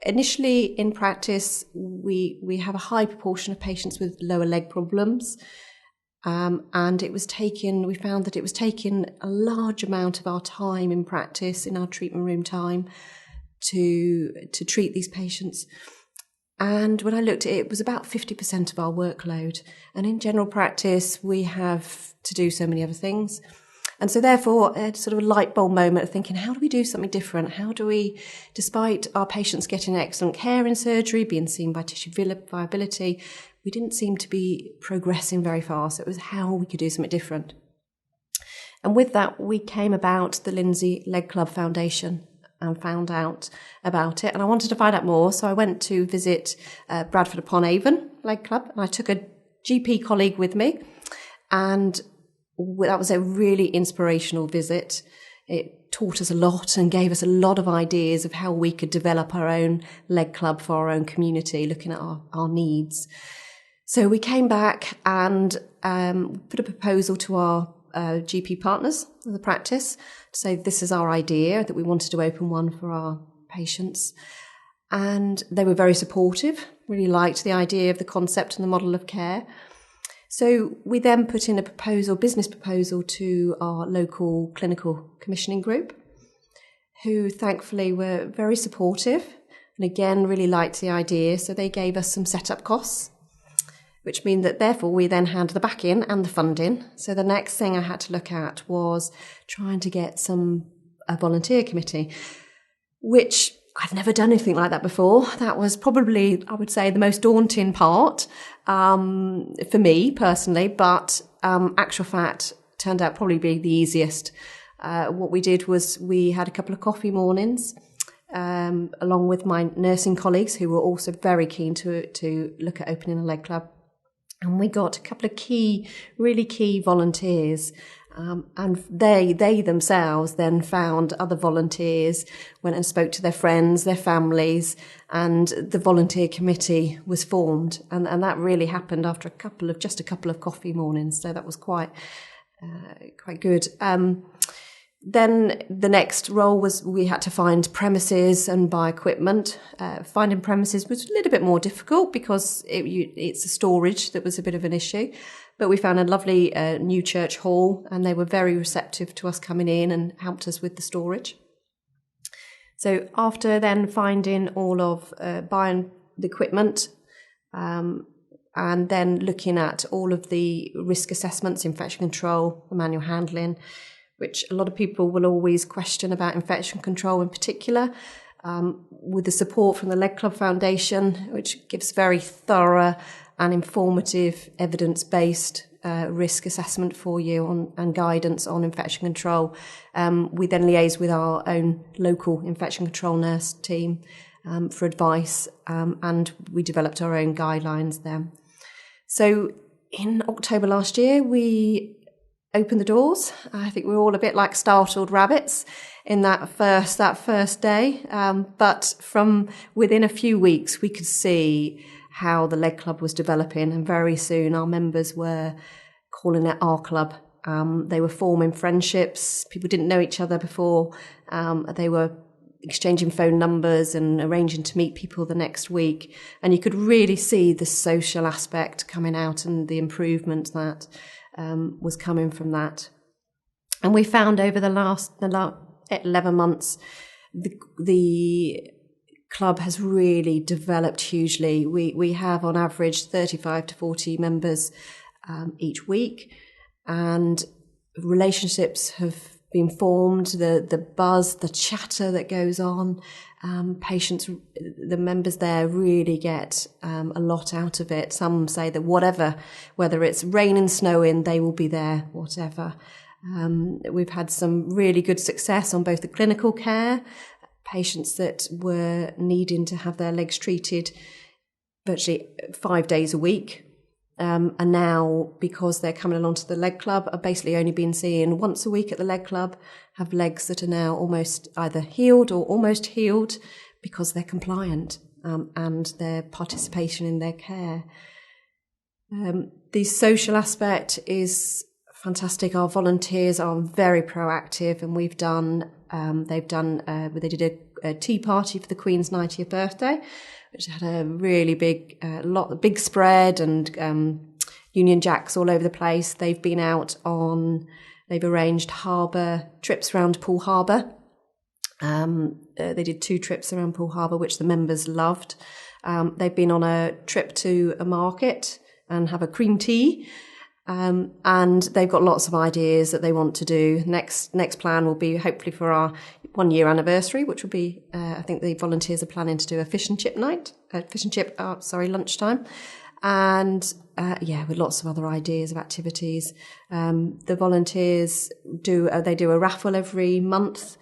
initially in practice, we have a high proportion of patients with lower leg problems. And we found that it was taking a large amount of our time in practice, in our treatment room time, to treat these patients. And when I looked at it, it was about 50% of our workload. And in general practice, we have to do so many other things. And so therefore, a sort of a light bulb moment of thinking, how do we do something different? How do we, despite our patients getting excellent care in surgery, being seen by tissue viability, we didn't seem to be progressing very fast. It was how we could do something different. And with that, we came about the Lindsay Leg Club Foundation and found out about it. And I wanted to find out more. So I went to visit Bradford upon Avon Leg Club, and I took a GP colleague with me. And that was a really inspirational visit. It taught us a lot and gave us a lot of ideas of how we could develop our own leg club for our own community, looking at our needs. So we came back and put a proposal to our GP partners of the practice to say this is our idea, that we wanted to open one for our patients. And they were very supportive, really liked the idea of the concept and the model of care. So we then put in a business proposal to our local clinical commissioning group, who thankfully were very supportive and again really liked the idea. So they gave us some setup costs, which mean that therefore we then had the backing and the funding. So the next thing I had to look at was trying to get a volunteer committee, which I've never done anything like that before. That was probably, I would say, the most daunting part for me personally, but actual fact turned out probably be the easiest. What we did was we had a couple of coffee mornings along with my nursing colleagues who were also very keen to look at opening a leg club. And we got a couple of really key volunteers. And they themselves then found other volunteers, went and spoke to their friends, their families, and the volunteer committee was formed. And that really happened after just a couple of coffee mornings. So that was quite good. Then the next role was we had to find premises and buy equipment. Finding premises was a little bit more difficult because it's a storage that was a bit of an issue. But we found a lovely new church hall, and they were very receptive to us coming in and helped us with the storage. So after then finding all of buying the equipment and then looking at all of the risk assessments, infection control, the manual handling, which a lot of people will always question about infection control in particular, with the support from the Leg Club Foundation, which gives very thorough and informative evidence-based risk assessment for you and guidance on infection control. We then liaise with our own local infection control nurse team for advice, and we developed our own guidelines then. So in October last year, we opened the doors. I think we were all a bit like startled rabbits in that first day. But from within a few weeks, we could see how the Leg Club was developing, and very soon our members were calling it our club. They were forming friendships. People didn't know each other before. They were exchanging phone numbers and arranging to meet people the next week. And you could really see the social aspect coming out and the improvement that was coming from that. And we found over the last 11 months, the club has really developed hugely. We have on average 35 to 40 members each week, and relationships have been formed. The buzz, the chatter that goes on, patients, the members there really get a lot out of it. Some say that whether it's raining, snowing, they will be there, whatever. We've had some really good success on both the clinical care, patients that were needing to have their legs treated virtually 5 days a week. And now, because they're coming along to the Leg Club, are basically only been seen once a week at the Leg Club, have legs that are now almost either healed or almost healed because they're compliant and their participation in their care. The social aspect is fantastic. Our volunteers are very proactive, and they did a tea party for the Queen's 90th birthday, which had a really big spread and Union Jacks all over the place. They've arranged harbour trips around Poole Harbour. They did 2 trips around Poole Harbour, which the members loved. They've been on a trip to a market and have a cream tea. And they've got lots of ideas that they want to do. Next plan will be hopefully for our 1-year anniversary, which will be, I think the volunteers are planning to do a fish and chip lunchtime. And with lots of other ideas of activities. The volunteers do a raffle every month,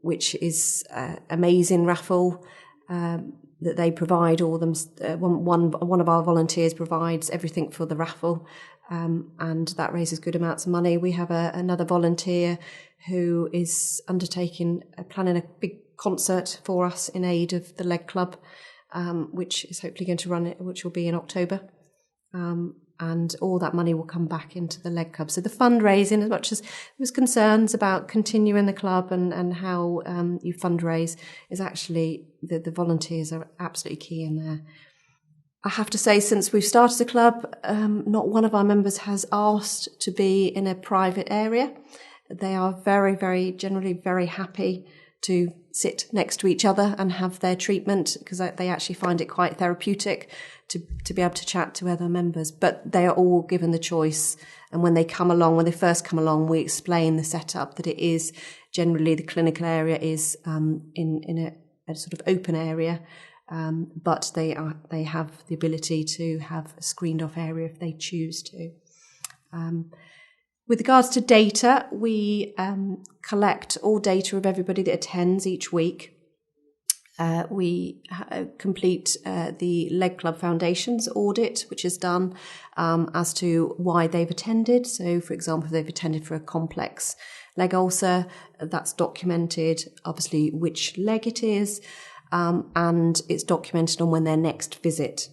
which is amazing raffle that they provide all them. One of our volunteers provides everything for the raffle, and that raises good amounts of money. We have another volunteer who is planning a big concert for us in aid of the Leg Club, which is hopefully going to which will be in October. And all that money will come back into the Leg Club. So the fundraising, as much as there was concerns about continuing the club and how you fundraise, is actually the volunteers are absolutely key in there. I have to say, since we've started the club, not one of our members has asked to be in a private area. They are very, very generally very happy to sit next to each other and have their treatment, because they actually find it quite therapeutic to be able to chat to other members. But they are all given the choice. And when they first come along, we explain the setup, that it is generally the clinical area is in a sort of open area, but they have the ability to have a screened off area if they choose to. With regards to data, we collect all data of everybody that attends each week. We complete the Leg Club Foundation's audit, which is done as to why they've attended. So, for example, if they've attended for a complex leg ulcer, that's documented, obviously, which leg it is, and it's documented on when their next visit.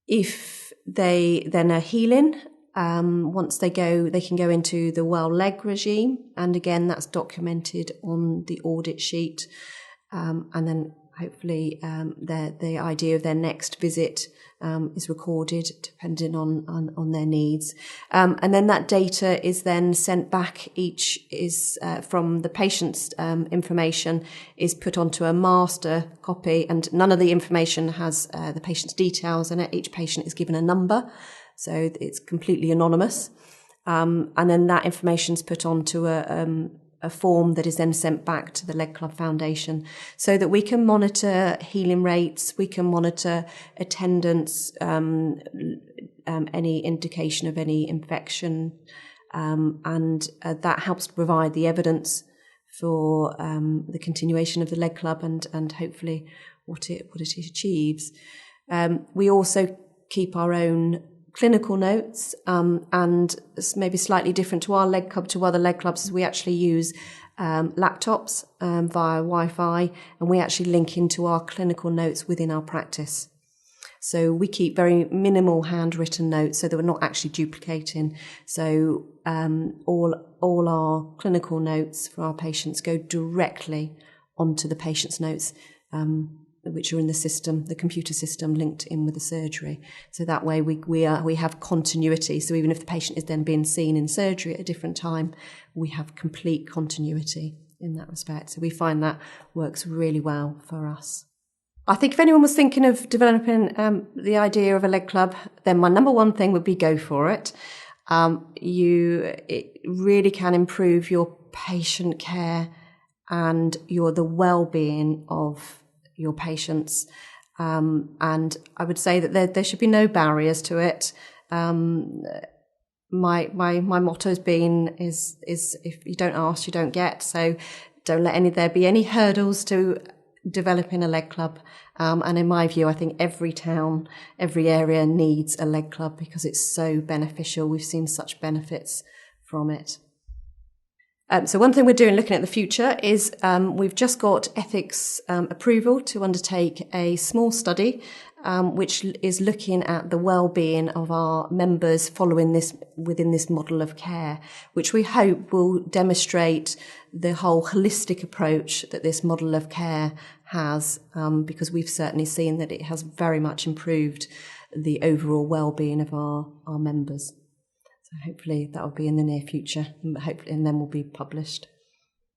If they then are healing, once they can go into the well leg regime, and again that's documented on the audit sheet, and then hopefully the idea of their next visit is recorded depending on their needs, and then that data is then sent back. Each is from the patient's information is put onto a master copy, and none of the information has the patient's details in it. Each patient is given a number, so it's completely anonymous, and then that information is put onto a form that is then sent back to the Leg Club Foundation, so that we can monitor healing rates, we can monitor attendance, any indication of any infection, and that helps to provide the evidence for the continuation of the Leg Club and hopefully what it achieves. We also keep our own clinical notes, and it's maybe slightly different to our Leg Club to other Leg Clubs, is we actually use laptops via Wi-Fi, and we actually link into our clinical notes within our practice. So we keep very minimal handwritten notes so that we're not actually duplicating. So all our clinical notes for our patients go directly onto the patient's notes, which are in the system, the computer system linked in with the surgery. So that way we have continuity. So even if the patient is then being seen in surgery at a different time, we have complete continuity in that respect. So we find that works really well for us. I think if anyone was thinking of developing the idea of a Leg Club, then my number one thing would be go for it. It really can improve your patient care and the well-being of your patients, and I would say that there should be no barriers to it. My motto has been is if you don't ask, you don't get. So don't let there be any hurdles to developing a Leg Club. And in my view, I think every town, every area needs a Leg Club because it's so beneficial. We've seen such benefits from it. So one thing we're doing looking at the future is we've just got ethics approval to undertake a small study which is looking at the well-being of our members following this within this model of care, which we hope will demonstrate the whole holistic approach that this model of care has, because we've certainly seen that it has very much improved the overall well-being of our members. Hopefully that will be in the near future, and then will be published.